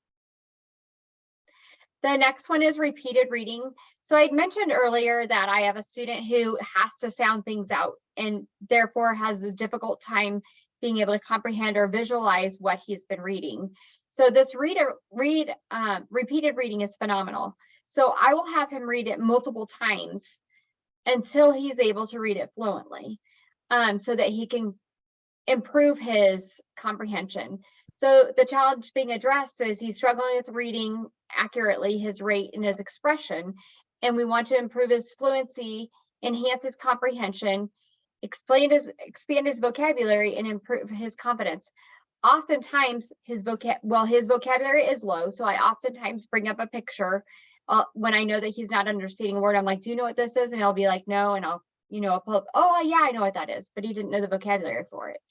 The next one is repeated reading. So I mentioned earlier that I have a student who has to sound things out and therefore has a difficult time being able to comprehend or visualize what he's been reading. So this repeated reading is phenomenal. So I will have him read it multiple times until he's able to read it fluently, so that he can improve his comprehension. So the challenge being addressed is he's struggling with reading accurately, his rate and his expression, and we want to improve his fluency, enhance his comprehension, expand his vocabulary, and improve his confidence. Oftentimes his vocabulary is low, so I oftentimes bring up a picture when I know that he's not understanding a word. I'm like, do you know what this is? And he'll be like, no, and I'll pull up, oh yeah, I know what that is, but he didn't know the vocabulary for it.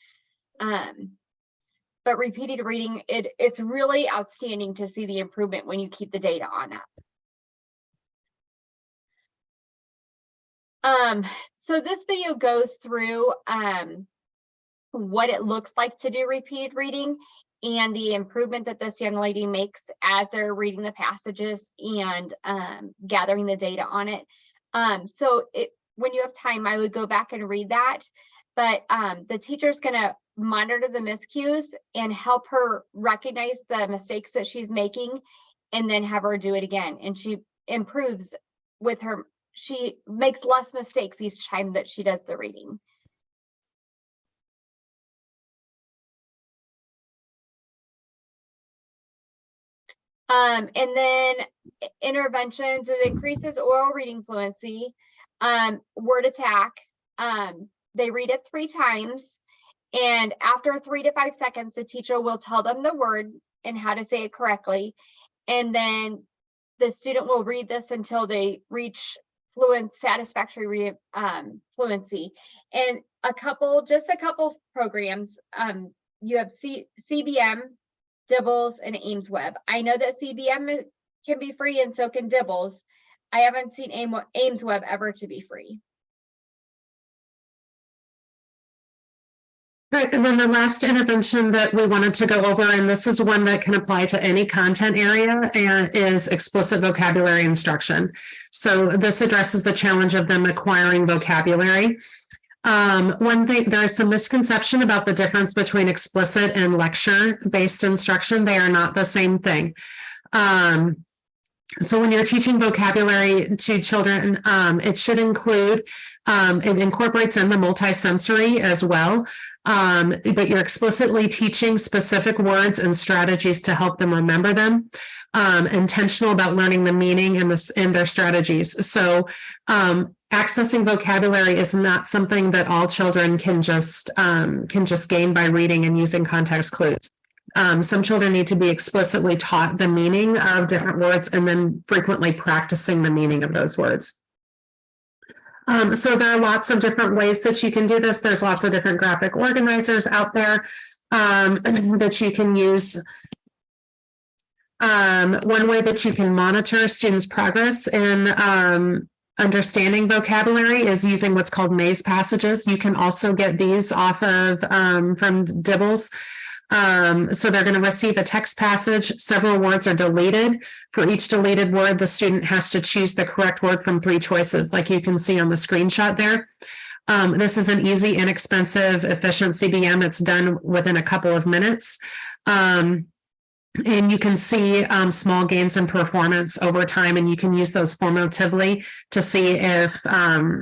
But repeated reading, it's really outstanding to see the improvement when you keep the data on that. So this video goes through what it looks like to do repeated reading and the improvement that this young lady makes as they're reading the passages and gathering the data on it. So when you have time, I would go back and read that, but the teacher's gonna monitor the miscues and help her recognize the mistakes that she's making and then have her do it again. And she improves with her, she makes less mistakes each time that she does the reading. And then interventions, it increases oral reading fluency, word attack. They read it 3 times. And after 3 to 5 seconds, the teacher will tell them the word and how to say it correctly. And then the student will read this until they reach satisfactory fluency. And just a couple programs you have CBM, Dibbles, and AimsWeb. I know that CBM can be free and so can Dibbles. I haven't seen AimsWeb ever to be free. Right, and then the last intervention that we wanted to go over, and this is one that can apply to any content area, and is explicit vocabulary instruction. So this addresses the challenge of them acquiring vocabulary. One thing, there is some misconception about the difference between explicit and lecture-based instruction. They are not the same thing. So when you're teaching vocabulary to children, it should include, it incorporates in the multisensory as well. But you're explicitly teaching specific words and strategies to help them remember them, intentional about learning the meaning in their strategies. So accessing vocabulary is not something that all children can just gain by reading and using context clues. Some children need to be explicitly taught the meaning of different words and then frequently practicing the meaning of those words. So there are lots of different ways that you can do this. There's lots of different graphic organizers out there that you can use. One way that you can monitor students' progress in understanding vocabulary is using what's called maze passages. You can also get these off of from Dibbles. So they're going to receive a text passage. Several words are deleted. For each deleted word, the student has to choose the correct word from 3 choices, like you can see on the screenshot there. This is an easy, inexpensive, efficient CBM. It's done within a couple of minutes. And you can see small gains in performance over time, and you can use those formatively to see if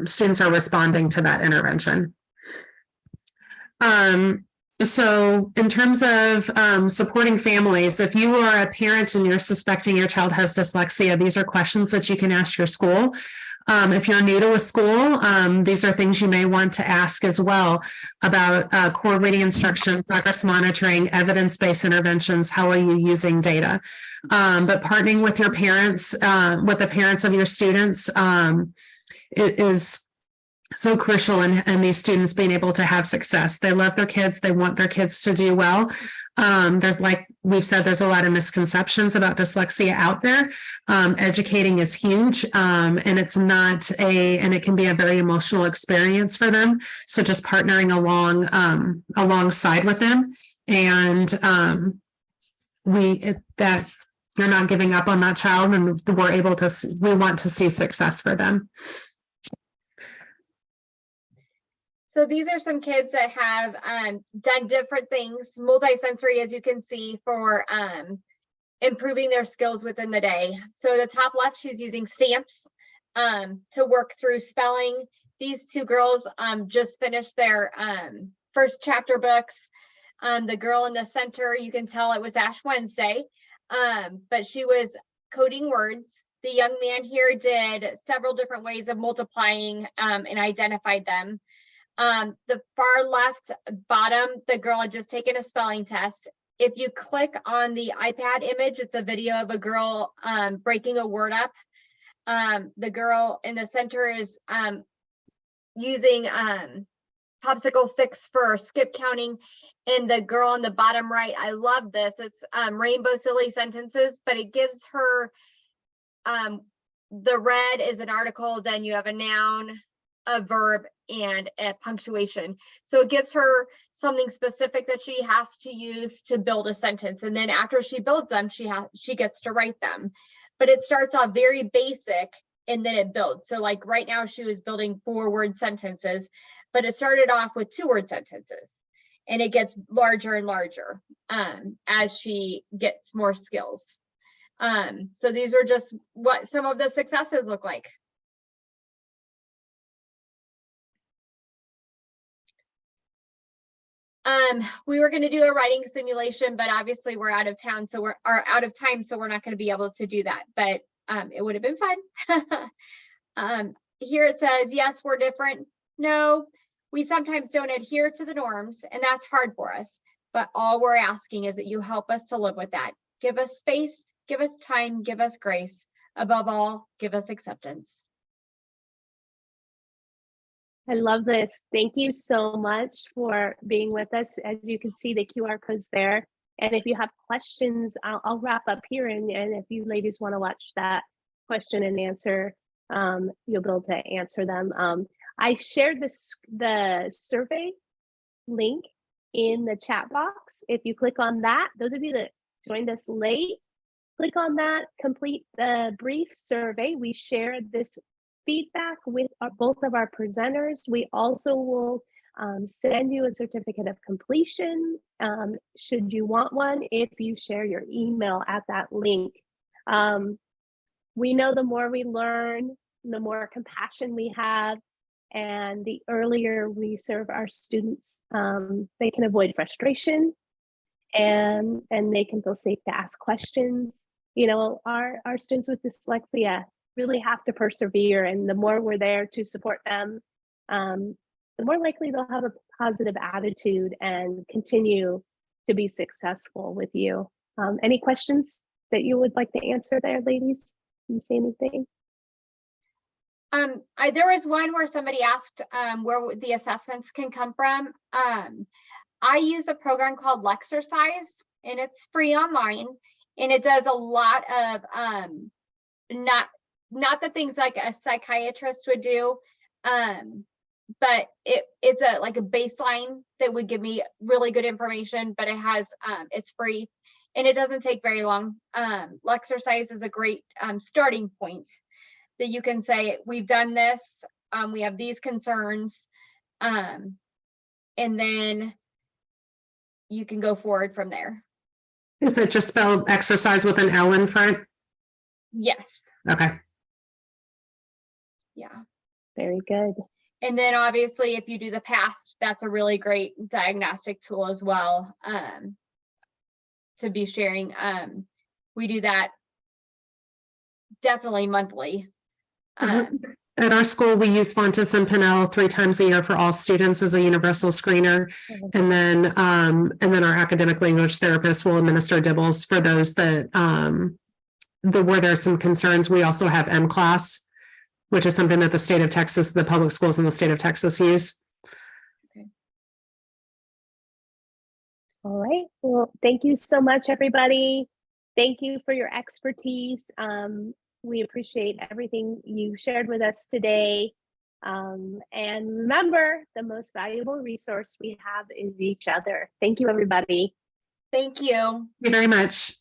students are responding to that intervention. So in terms of supporting families, if you are a parent and you're suspecting your child has dyslexia, these are questions that you can ask your school. If you're new to a school, these are things you may want to ask as well about core reading instruction, progress monitoring, evidence-based interventions. How are you using data? But partnering with your parents, with the parents of your students, it is so crucial in these students being able to have success. They love their kids. They want their kids to do well. There's, like we've said, there's a lot of misconceptions about dyslexia out there. Educating is huge, and it's not and it can be a very emotional experience for them. So just partnering alongside with them, and that you're not giving up on that child, and we want to see success for them. So these are some kids that have done different things, multisensory, as you can see, for improving their skills within the day. So the top left, she's using stamps to work through spelling. These 2 girls just finished their first chapter books. The girl in the center, you can tell it was Ash Wednesday, but she was coding words. The young man here did several different ways of multiplying and identified them. The far left bottom, the girl had just taken a spelling test. If you click on the iPad image, it's a video of a girl breaking a word up. The girl in the center is using popsicle sticks for skip counting. And the girl on the bottom right, I love this. It's rainbow silly sentences, but it gives her, the red is an article, then you have a noun, a verb, and a punctuation. So it gives her something specific that she has to use to build a sentence. And then after she builds them, she gets to write them. But it starts off very basic and then it builds. So like right now she was building 4-word sentences, but it started off with 2-word sentences. And it gets larger and larger as she gets more skills. So these are just what some of the successes look like. We were going to do a writing simulation, but obviously we're out of town, so we're out of time, so we're not going to be able to do that. But it would have been fun. Here it says, yes, we're different. No, we sometimes don't adhere to the norms, and that's hard for us. But all we're asking is that you help us to live with that. Give us space, give us time, give us grace. Above all, give us acceptance. I love this. Thank you so much for being with us. As you can see, the QR code's there. And if you have questions, I'll wrap up here. And if you ladies want to watch that question and answer, you'll be able to answer them. I shared the survey link in the chat box. If you click on that, those of you that joined us late, click on that, complete the brief survey. We shared this feedback with both of our presenters. We also will send you a certificate of completion should you want one if you share your email at that link. We know the more we learn, the more compassion we have, and the earlier we serve our students, they can avoid frustration and they can feel safe to ask questions. You know, our students with dyslexia really have to persevere, and the more we're there to support them, the more likely they'll have a positive attitude and continue to be successful with you. Any questions that you would like to answer there, ladies? Can you say anything? There was one where somebody asked where the assessments can come from. I use a program called Lexercise, and it's free online, and it does a lot of not the things like a psychiatrist would do, but it's like a baseline that would give me really good information, but it has it's free and it doesn't take very long. Lexercise is a great starting point that you can say, we've done this, we have these concerns, and then you can go forward from there. Is it just spelled exercise with an L in front? Yes. Okay. Yeah. Very good. And then obviously if you do the PAST, that's a really great diagnostic tool as well to be sharing. We do that definitely monthly. At our school, we use Fontes and Pinnell 3 times a year for all students as a universal screener. And then our academic language therapist will administer DIBELS for those that where there are some concerns. We also have MClass, which is something that the state of Texas, the public schools in the state of Texas use. Okay. All right. Well, thank you so much, everybody. Thank you for your expertise. We appreciate everything you shared with us today. And remember, the most valuable resource we have is each other. Thank you, everybody. Thank you. Thank you very much.